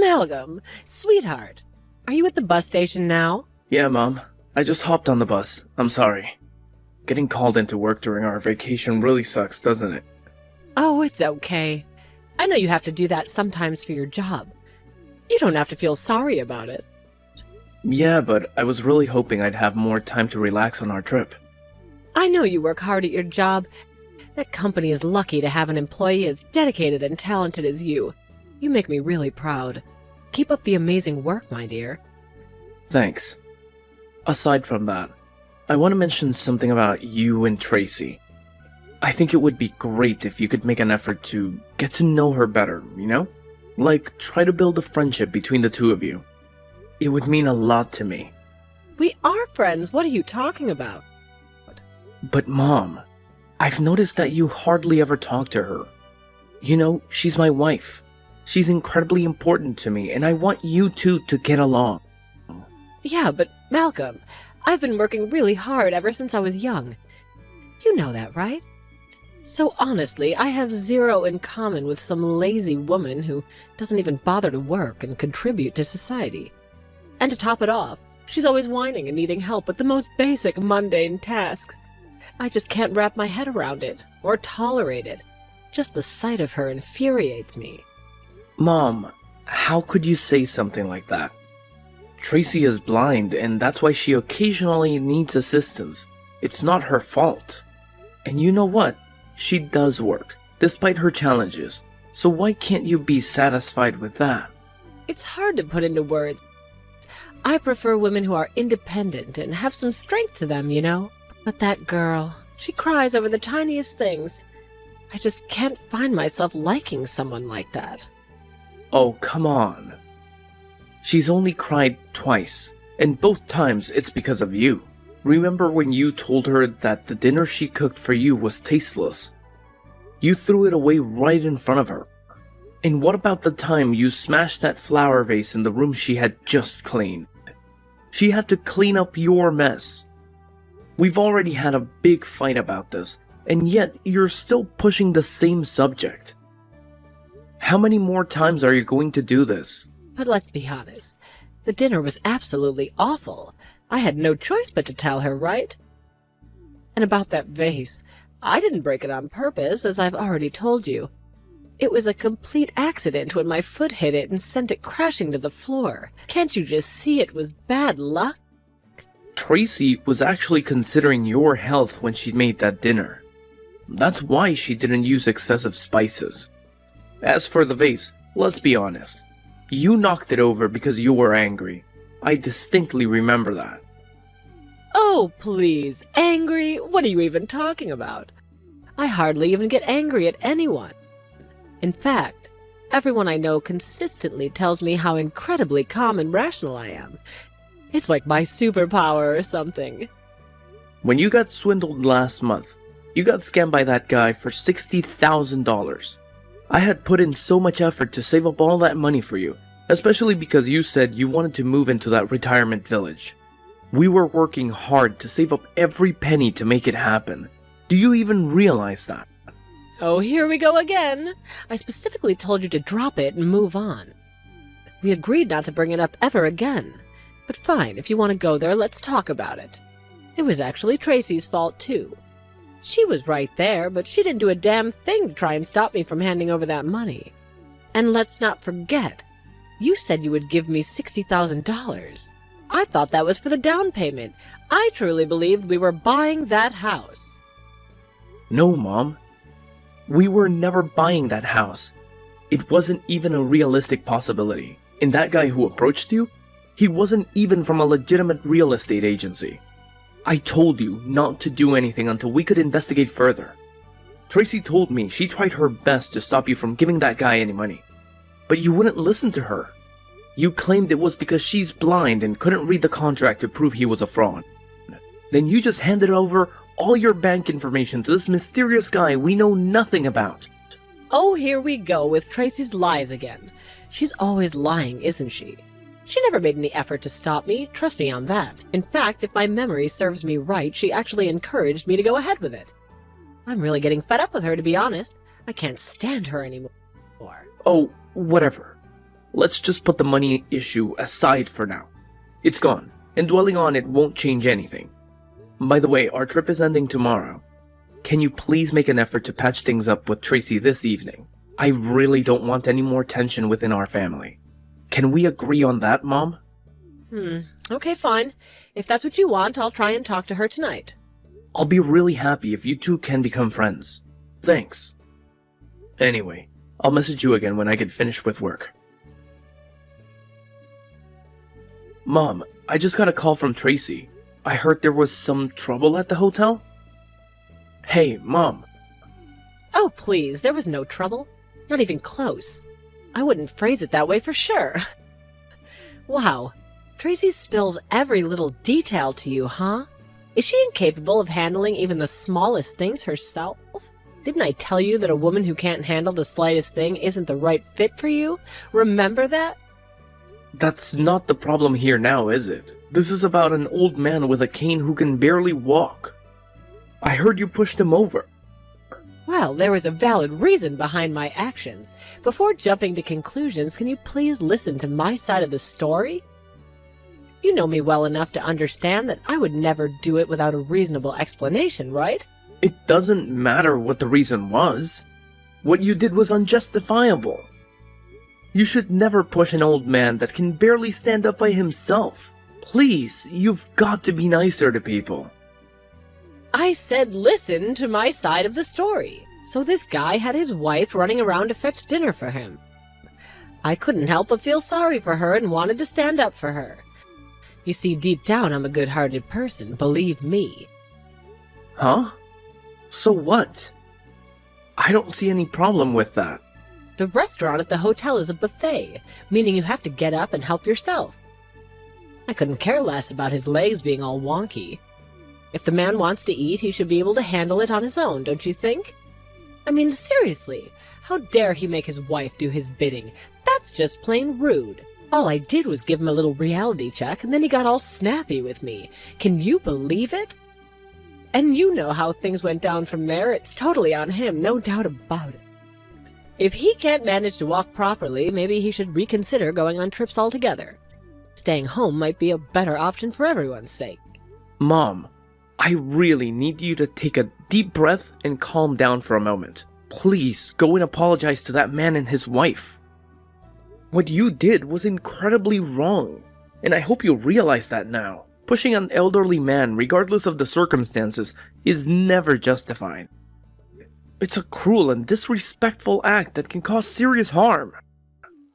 Malcolm, sweetheart, are you at the bus station now? Yeah, Mom. I just hopped on the bus. I'm sorry. Getting called into work during our vacation really sucks, doesn't it? Oh, it's okay. I know you have to do that sometimes for your job. You don't have to feel sorry about it. Yeah, but I was really hoping I'd have more time to relax on our trip. I know you work hard at your job. That company is lucky to have an employee as dedicated and talented as you. You make me really proud. Keep up the amazing work, my dear. Thanks. Aside from that, I want to mention something about you and Tracy. I think it would be great if you could make an effort to get to know her better, you know? Like, try to build a friendship between the two of you. It would mean a lot to me. We are friends. What are you talking about? But Mom, I've noticed that you hardly ever talk to her. You know, she's my wife. She's incredibly important to me, and I want you two to get along. Yeah, but Malcolm, I've been working really hard ever since I was young. You know that, right? So honestly, I have zero in common with some lazy woman who doesn't even bother to work and contribute to society. And to top it off, she's always whining and needing help with the most basic, mundane tasks. I just can't wrap my head around it, or tolerate it. Just the sight of her infuriates me. Mom, how could you say something like that? Tracy is blind, and that's why she occasionally needs assistance. It's not her fault. And you know what? She does work, despite her challenges. So why can't you be satisfied with that? It's hard to put into words. I prefer women who are independent and have some strength to them, you know? But that girl, she cries over the tiniest things. I just can't find myself liking someone like that. Oh, come on. She's only cried twice, and both times it's because of you. Remember when you told her that the dinner she cooked for you was tasteless? You threw it away right in front of her. And what about the time you smashed that flower vase in the room she had just cleaned? She had to clean up your mess. We've already had a big fight about this, and yet you're still pushing the same subject. How many more times are you going to do this? But let's be honest. The dinner was absolutely awful. I had no choice but to tell her, right? And about that vase, I didn't break it on purpose, as I've already told you. It was a complete accident when my foot hit it and sent it crashing to the floor. Can't you just see it was bad luck? Tracy was actually considering your health when she made that dinner. That's why she didn't use excessive spices. As for the vase, let's be honest. You knocked it over because you were angry. I distinctly remember that. Oh, please. Angry? What are you even talking about? I hardly even get angry at anyone. In fact, everyone I know consistently tells me how incredibly calm and rational I am. It's like my superpower or something. When you got swindled last month, you got scammed by that guy for $60,000. I had put in so much effort to save up all that money for you, especially because you said you wanted to move into that retirement village. We were working hard to save up every penny to make it happen. Do you even realize that? Oh, here we go again. I specifically told you to drop it and move on. We agreed not to bring it up ever again. But fine, if you want to go there, let's talk about it. It was actually Tracy's fault, too. She was right there, but she didn't do a damn thing to try and stop me from handing over that money. And let's not forget, you said you would give me $60,000. I thought that was for the down payment. I truly believed we were buying that house. No, Mom. We were never buying that house. It wasn't even a realistic possibility. And that guy who approached you, he wasn't even from a legitimate real estate agency. I told you not to do anything until we could investigate further. Tracy told me she tried her best to stop you from giving that guy any money. But you wouldn't listen to her. You claimed it was because she's blind and couldn't read the contract to prove he was a fraud. Then you just handed over all your bank information to this mysterious guy we know nothing about. Oh, here we go with Tracy's lies again. She's always lying, isn't she? She never made any effort to stop me, trust me on that. In fact, if my memory serves me right, she actually encouraged me to go ahead with it. I'm really getting fed up with her, to be honest. I can't stand her anymore. Oh, whatever. let's just put the money issue aside for now. It's gone, and dwelling on it won't change anything. By the way, our trip is ending tomorrow. Can you please make an effort to patch things up with Tracy this evening? I really don't want any more tension within our family. Can we agree on that, Mom? Okay, fine. If that's what you want, I'll try and talk to her tonight. I'll be really happy if you two can become friends. Thanks. Anyway, I'll message you again when I get finished with work. Mom, I just got a call from Tracy. I heard there was some trouble at the hotel. Hey, Mom. Oh, please, there was no trouble. Not even close. I wouldn't phrase it that way for sure. Wow, Tracy spills every little detail to you, huh? Is she incapable of handling even the smallest things herself? Didn't I tell you that a woman who can't handle the slightest thing isn't the right fit for you? Remember that? That's not the problem here now, is it? This is about an old man with a cane who can barely walk. I heard you pushed him over. Well, there was a valid reason behind my actions. Before jumping to conclusions, can you please listen to my side of the story? You know me well enough to understand that I would never do it without a reasonable explanation, right? It doesn't matter what the reason was. What you did was unjustifiable. You should never push an old man that can barely stand up by himself. Please, you've got to be nicer to people. I said listen to my side of the story. So this guy had his wife running around to fetch dinner for him. I couldn't help but feel sorry for her and wanted to stand up for her. You see, deep down I'm a good-hearted person, believe me. Huh? So what? I don't see any problem with that. The restaurant at the hotel is a buffet, meaning you have to get up and help yourself. I couldn't care less about his legs being all wonky. If the man wants to eat, he should be able to handle it on his own, don't you think? I mean, seriously, how dare he make his wife do his bidding? That's just plain rude. All I did was give him a little reality check, and then he got all snappy with me. Can you believe it? And you know how things went down from there. It's totally on him, no doubt about it. If he can't manage to walk properly, maybe he should reconsider going on trips altogether. Staying home might be a better option for everyone's sake. Mom, I really need you to take a deep breath and calm down for a moment. Please, go and apologize to that man and his wife. What you did was incredibly wrong, and I hope you realize that now. Pushing an elderly man, regardless of the circumstances, is never justified. It's a cruel and disrespectful act that can cause serious harm.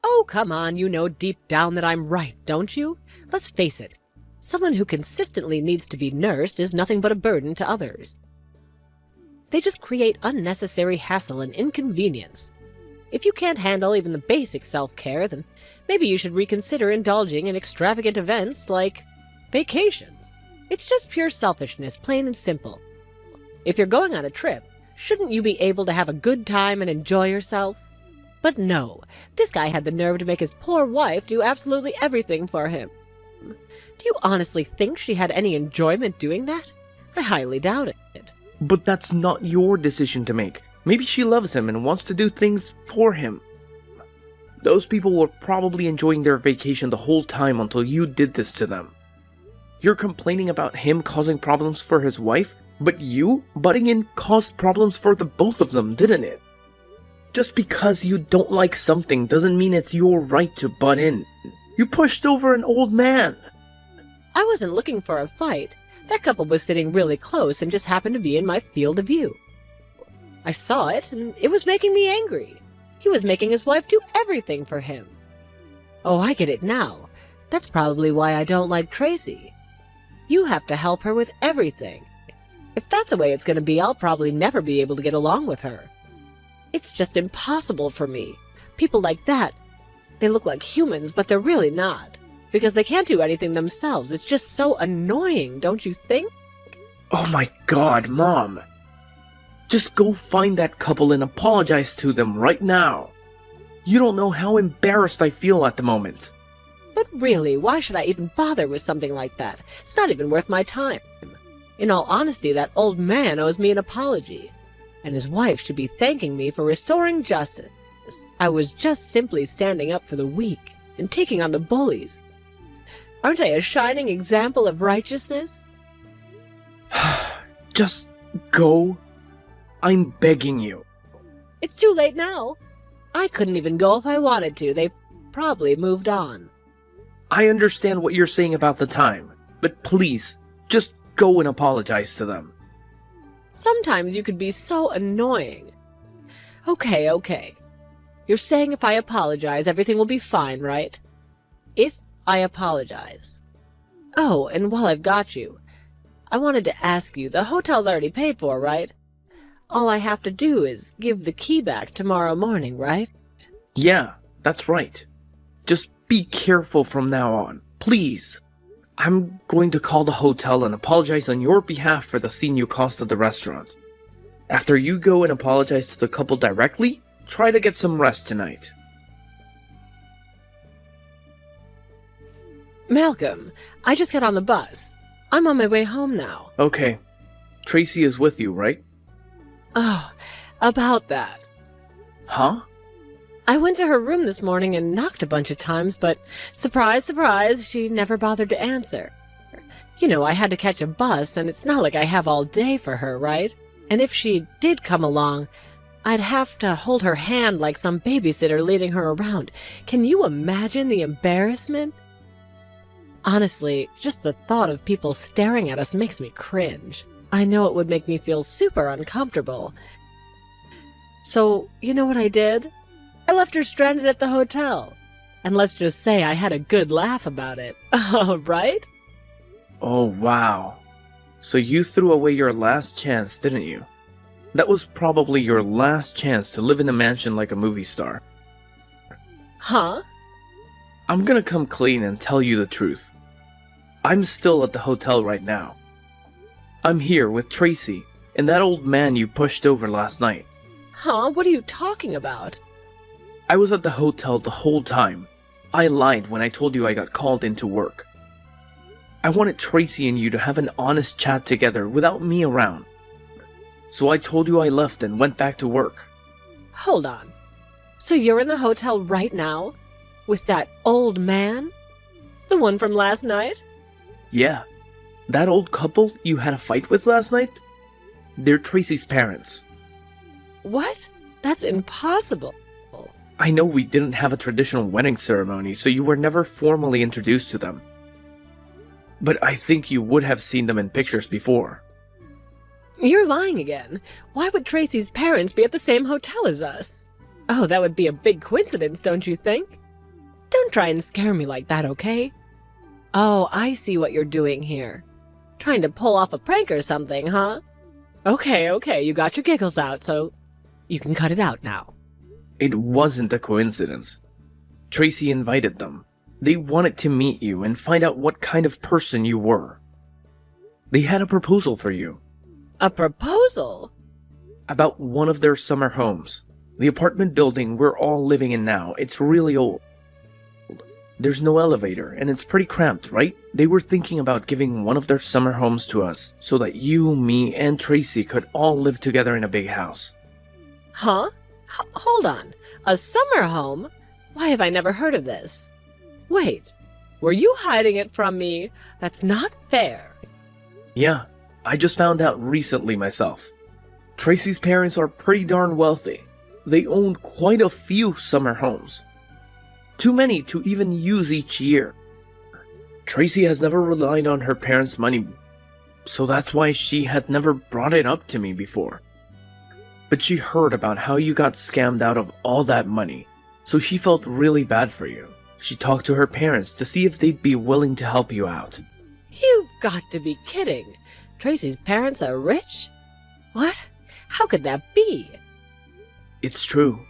Oh, come on, you know deep down that I'm right, don't you? Let's face it, someone who consistently needs to be nursed is nothing but a burden to others. They just create unnecessary hassle and inconvenience. If you can't handle even the basic self-care, then maybe you should reconsider indulging in extravagant events like vacations. It's just pure selfishness, plain and simple. If you're going on a trip, shouldn't you be able to have a good time and enjoy yourself? But no, this guy had the nerve to make his poor wife do absolutely everything for him. Do you honestly think she had any enjoyment doing that? I highly doubt it. But that's not your decision to make. Maybe she loves him and wants to do things for him. Those people were probably enjoying their vacation the whole time until you did this to them. You're complaining about him causing problems for his wife, but you, butting in, caused problems for the both of them, didn't it? Just because you don't like something doesn't mean it's your right to butt in. You pushed over an old man. I wasn't looking for a fight. That couple was sitting really close and just happened to be in my field of view. I saw it, and it was making me angry. He was making his wife do everything for him. Oh, I get it now. That's probably why I don't like Tracy. You have to help her with everything. If that's the way it's going to be, I'll probably never be able to get along with her. It's just impossible for me. People like that, they look like humans, but they're really not. Because they can't do anything themselves. It's just so annoying, don't you think? Oh my god, Mom. Just go find that couple and apologize to them right now. You don't know how embarrassed I feel at the moment. But really, why should I even bother with something like that? It's not even worth my time. In all honesty, that old man owes me an apology, and his wife should be thanking me for restoring justice. I was just simply standing up for the weak and taking on the bullies. Aren't I a shining example of righteousness? Just go. I'm begging you. It's too late now. I couldn't even go if I wanted to. They've probably moved on. I understand what you're saying about the time, but please, just go and apologize to them. Sometimes you could be so annoying. Okay. You're saying if I apologize, everything will be fine, right? If I apologize. Oh, and while I've got you, I wanted to ask you, the hotel's already paid for, right? All I have to do is give the key back tomorrow morning, right? Yeah, that's right. Just be careful from now on, please. I'm going to call the hotel and apologize on your behalf for the scene you caused at the restaurant. After you go and apologize to the couple directly, try to get some rest tonight. Malcolm, I just got on the bus. I'm on my way home now. Okay. Tracy is with you, right? Oh, about that. Huh? I went to her room this morning and knocked a bunch of times, but surprise, surprise, she never bothered to answer. You know, I had to catch a bus, and it's not like I have all day for her, right? And if she did come along, I'd have to hold her hand like some babysitter leading her around. Can you imagine the embarrassment? Honestly, just the thought of people staring at us makes me cringe. I know it would make me feel super uncomfortable. So, you know what I did? I left her stranded at the hotel. And let's just say I had a good laugh about it. Right? Oh, wow. So you threw away your last chance, didn't you? That was probably your last chance to live in a mansion like a movie star. Huh? I'm gonna come clean and tell you the truth. I'm still at the hotel right now. I'm here with Tracy and that old man you pushed over last night. Huh? What are you talking about? I was at the hotel the whole time. I lied when I told you I got called into work. I wanted Tracy and you to have an honest chat together without me around. So I told you I left and went back to work. Hold on. So you're in the hotel right now? With that old man? The one from last night? Yeah. That old couple you had a fight with last night? They're Tracy's parents. What? That's impossible. I know we didn't have a traditional wedding ceremony, so you were never formally introduced to them. But I think you would have seen them in pictures before. You're lying again. Why would Tracy's parents be at the same hotel as us? Oh, that would be a big coincidence, don't you think? Don't try and scare me like that, okay? Oh, I see what you're doing here. Trying to pull off a prank or something, huh? Okay, you got your giggles out, so you can cut it out now. It wasn't a coincidence. Tracy invited them. They wanted to meet you and find out what kind of person you were. They had a proposal for you. A proposal? About one of their summer homes. The apartment building we're all living in now, it's really old. There's no elevator, and it's pretty cramped, right? They were thinking about giving one of their summer homes to us, so that you, me, and Tracy could all live together in a big house. Huh? Hold on. A summer home? Why have I never heard of this? Wait, were you hiding it from me? That's not fair. Yeah, I just found out recently myself. Tracy's parents are pretty darn wealthy. They own quite a few summer homes. Too many to even use each year. Tracy has never relied on her parents' money, so that's why she had never brought it up to me before. But she heard about how you got scammed out of all that money, so she felt really bad for you. She talked to her parents to see if they'd be willing to help you out. You've got to be kidding. Tracy's parents are rich? What? How could that be? It's true.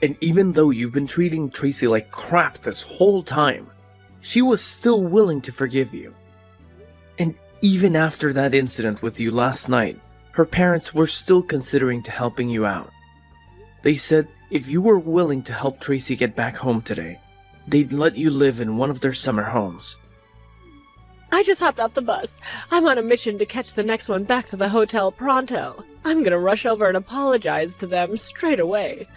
And even though you've been treating Tracy like crap this whole time, she was still willing to forgive you. And even after that incident with you last night, her parents were still considering to helping you out. They said if you were willing to help Tracy get back home today, they'd let you live in one of their summer homes. I just hopped off the bus. I'm on a mission to catch the next one back to the hotel pronto. I'm gonna rush over and apologize to them straight away.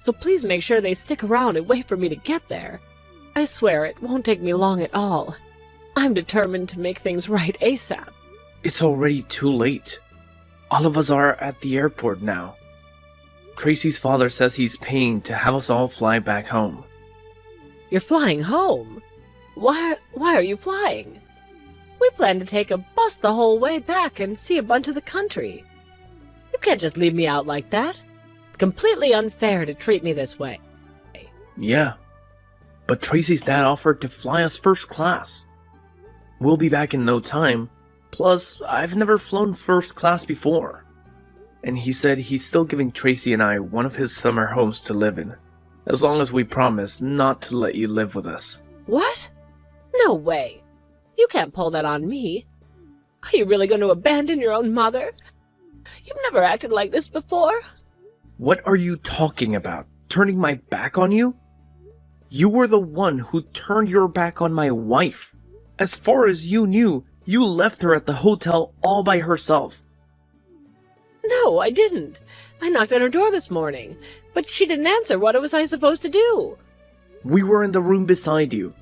So please make sure they stick around and wait for me to get there. I swear it won't take me long at all. I'm determined to make things right ASAP. It's already too late. All of us are at the airport now. Tracy's father says he's paying to have us all fly back home. You're flying home? Why are you flying? We plan to take a bus the whole way back and see a bunch of the country. You can't just leave me out like that. It's completely unfair to treat me this way. Yeah, but Tracy's dad offered to fly us first class. We'll be back in no time. Plus, I've never flown first class before. And he said he's still giving Tracy and I one of his summer homes to live in, as long as we promise not to let you live with us. What? No way. You can't pull that on me. Are you really going to abandon your own mother? You've never acted like this before. What are you talking about? Turning my back on you? You were the one who turned your back on my wife. As far as you knew, you left her at the hotel all by herself. No, I didn't. I knocked on her door this morning, but she didn't answer. What was I supposed to do? We were in the room beside you.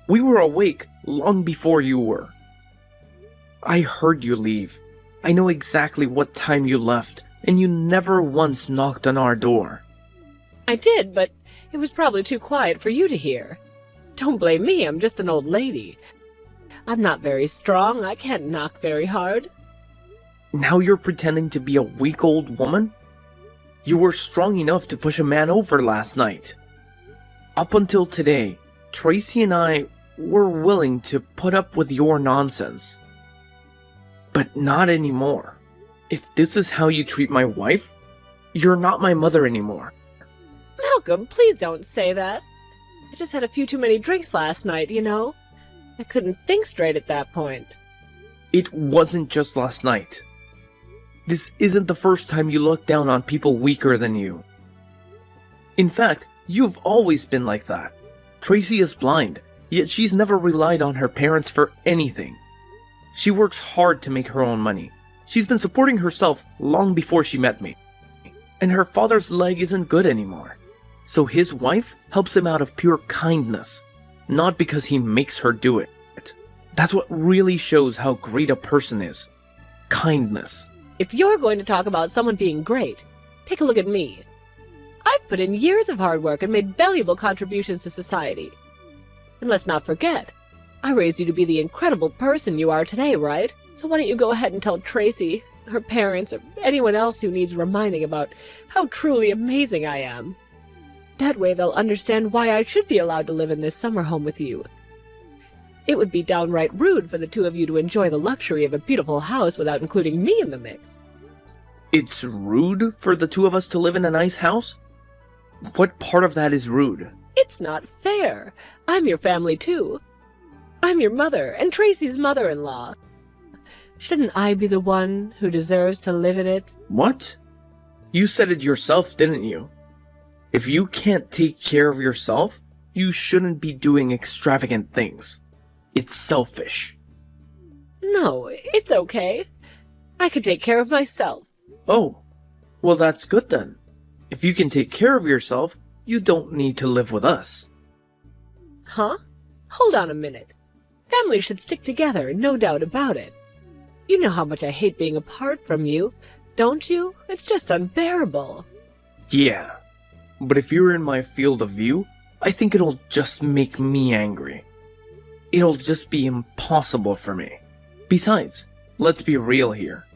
We were awake long before you were. I heard you leave. I know exactly what time you left, and you never once knocked on our door. I did, but it was probably too quiet for you to hear. Don't blame me, I'm just an old lady. I'm not very strong, I can't knock very hard. Now you're pretending to be a weak old woman? You were strong enough to push a man over last night. Up until today, Tracy and I were willing to put up with your nonsense. But not anymore. If this is how you treat my wife, you're not my mother anymore. Malcolm, please don't say that. I just had a few too many drinks last night, you know? I couldn't think straight at that point. It wasn't just last night. This isn't the first time you look down on people weaker than you. In fact, you've always been like that. Tracy is blind, yet she's never relied on her parents for anything. She works hard to make her own money. She's been supporting herself long before she met me. And her father's leg isn't good anymore. So his wife helps him out of pure kindness, not because he makes her do it. That's what really shows how great a person is. Kindness. If you're going to talk about someone being great, take a look at me. I've put in years of hard work and made valuable contributions to society. And let's not forget, I raised you to be the incredible person you are today, right? So why don't you go ahead and tell Tracy, her parents, or anyone else who needs reminding about how truly amazing I am. That way they'll understand why I should be allowed to live in this summer home with you. It would be downright rude for the two of you to enjoy the luxury of a beautiful house without including me in the mix. It's rude for the two of us to live in a nice house? What part of that is rude? It's not fair. I'm your family too. I'm your mother and Tracy's mother-in-law. Shouldn't I be the one who deserves to live in it? What? You said it yourself, didn't you? If you can't take care of yourself, you shouldn't be doing extravagant things. It's selfish. No, it's okay. I could take care of myself. Oh, well that's good then. If you can take care of yourself, you don't need to live with us. Huh? Hold on a minute. Families should stick together, no doubt about it. You know how much I hate being apart from you, don't you? It's just unbearable. Yeah, but if you're in my field of view, I think it'll just make me angry. It'll just be impossible for me. Besides, let's be real here.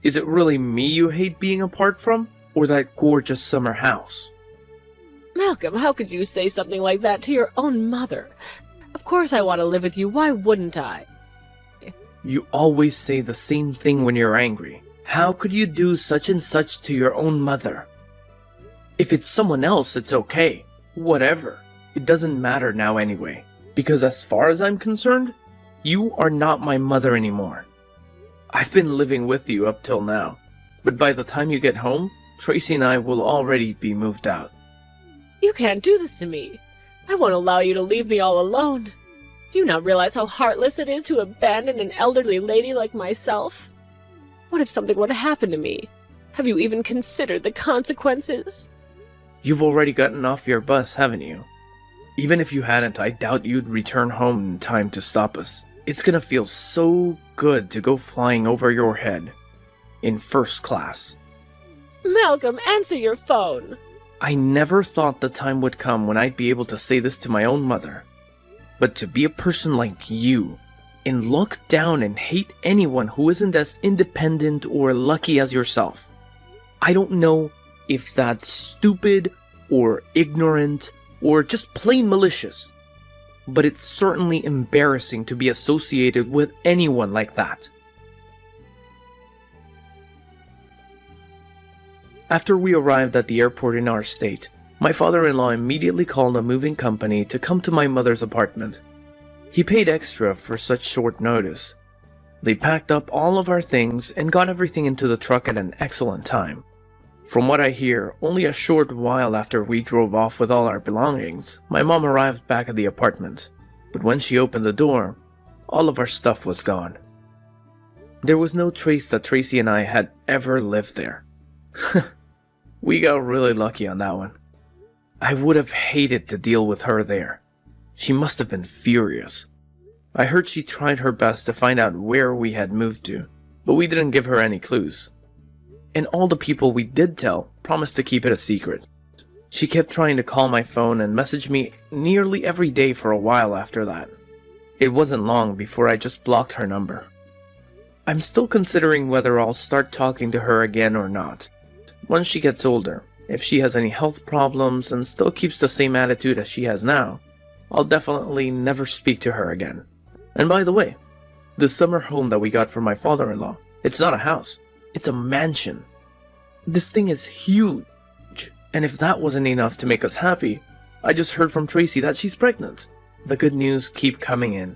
Is it really me you hate being apart from, or that gorgeous summer house? Malcolm, how could you say something like that to your own mother? Of course I want to live with you, why wouldn't I? You always say the same thing when you're angry. How could you do such and such to your own mother? If it's someone else, it's okay. Whatever. It doesn't matter now anyway. Because as far as I'm concerned, you are not my mother anymore. I've been living with you up till now, but by the time you get home, Tracy and I will already be moved out. You can't do this to me. I won't allow you to leave me all alone. Do you not realize how heartless it is to abandon an elderly lady like myself? What if something were to happen to me? Have you even considered the consequences? You've already gotten off your bus, haven't you? Even if you hadn't, I doubt you'd return home in time to stop us. It's gonna feel so good to go flying over your head. In first class. Malcolm, answer your phone. I never thought the time would come when I'd be able to say this to my own mother. But to be a person like you, and look down and hate anyone who isn't as independent or lucky as yourself. I don't know if that's stupid or ignorant or just plain malicious, but it's certainly embarrassing to be associated with anyone like that. After we arrived at the airport in our state, my father-in-law immediately called a moving company to come to my mother's apartment. He paid extra for such short notice. They packed up all of our things and got everything into the truck at an excellent time. From what I hear, only a short while after we drove off with all our belongings, my mom arrived back at the apartment. But when she opened the door, all of our stuff was gone. There was no trace that Tracy and I had ever lived there. We got really lucky on that one. I would have hated to deal with her there. She must have been furious. I heard she tried her best to find out where we had moved to, but we didn't give her any clues. And all the people we did tell promised to keep it a secret. She kept trying to call my phone and message me nearly every day for a while after that. It wasn't long before I just blocked her number. I'm still considering whether I'll start talking to her again or not. Once she gets older, if she has any health problems and still keeps the same attitude as she has now, I'll definitely never speak to her again. And by the way, the summer home that we got for my father-in-law, it's not a house, it's a mansion. This thing is huge. And if that wasn't enough to make us happy, I just heard from Tracy that she's pregnant. The good news keep coming in.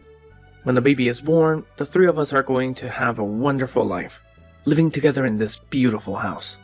When the baby is born, the three of us are going to have a wonderful life, living together in this beautiful house.